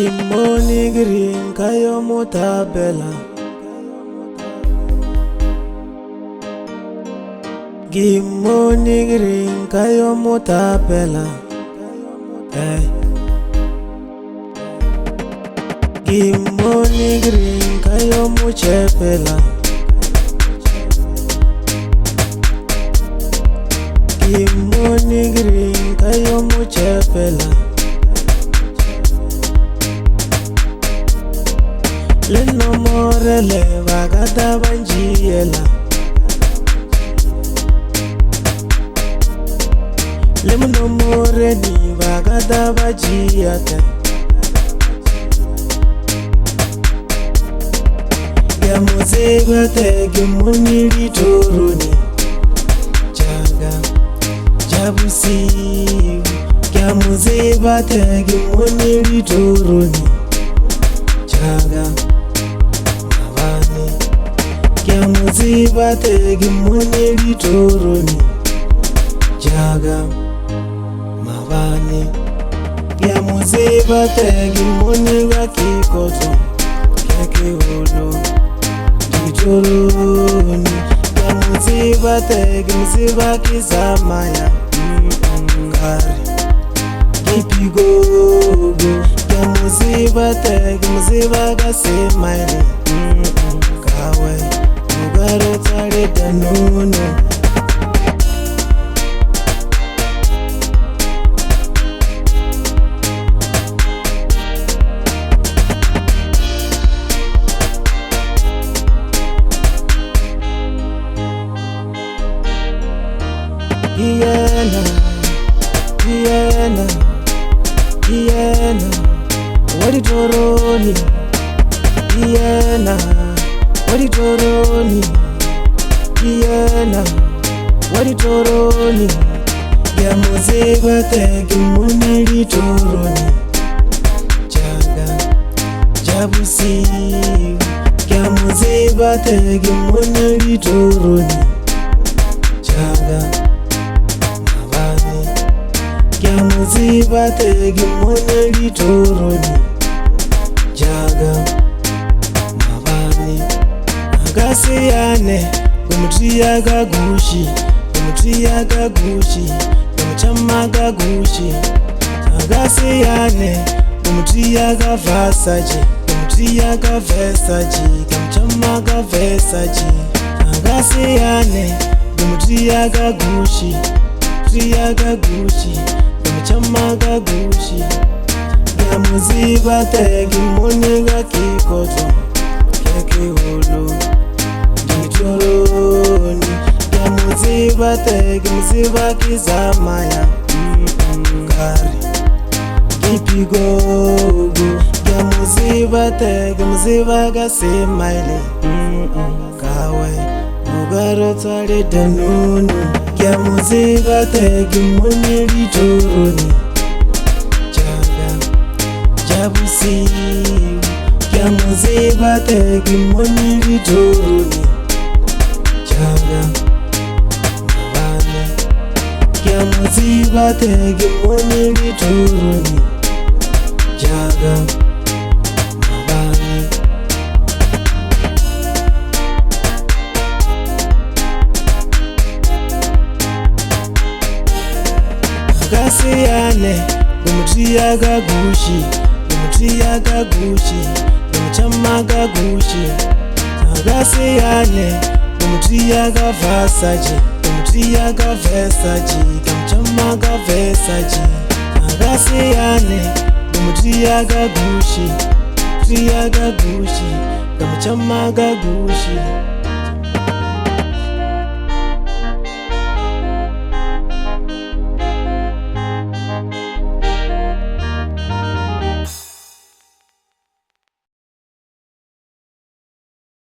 Gimoni green kayo mutabela. Gimoni green kayo mutabela. Hey. Gimoni green kayo muchepela. Gimoni green kayo muchepela. Leno morele vagata banjiela. Leno more ni vagata bajiate. Gamuzebate gimoni ritoroni. Jaga jabusi. Gamuzebate gimoni ritoroni. Jaga Gamuzebate gimoni ritoroni. Jaga mavani. Gamuzebate gimoni wakikoto. Keke olo ritoroni. Gamuzebate gimzebaki zamaya. Kari Gipigogo. Gamuzebate gimzebaka semaili. Kawe Mugaro tare danono. Hiena, hiena, hiena, waritoroni. Hiena, waritoroni. Hiena, waritoroni. Gamuzebate gimoni ritoroni. Jaga jabusi. Gamuzebate gimoni ritoroni. Jaga Gamuzebate gimoni ritoroni. Jaga mavani. Agasiyane gumuti yagagushi. Gumuti yagagushi. Gumuchama gagushi. Agasiyane gumuti yagavasaji. Gumuti yagavesaji. Gumuchama gavesaji. Agasiyane gumuti yagagushi. Gumuti yagagushi. Gumuchama gagushi. Gamuzebate gimoni wakikoto. Keke olo ritoroni. Gamuzebate gimzebaki zamaya. Kari Gipigogo. Gamuzebate gimzebaka semaili. Kawe Mugaro tare danono. Gamuzebate gimoni ritoroni. Jaga jabusi. Gamuzebate gimoni ritoroni. Jaga mavani. Gamuzebate gimoni ritoroni. Jaga mavani. Agasiyane gumuti yagagushi. Gumuti yagagushi. Gumuchama gagushi. Agasiyane gumuti yagavasaji. Gumuti yagavesaji. Gumuchama gavesaji. Agasiyane gumuti yagagushi. Gumuti yagagushi. Gumuchama gagushi.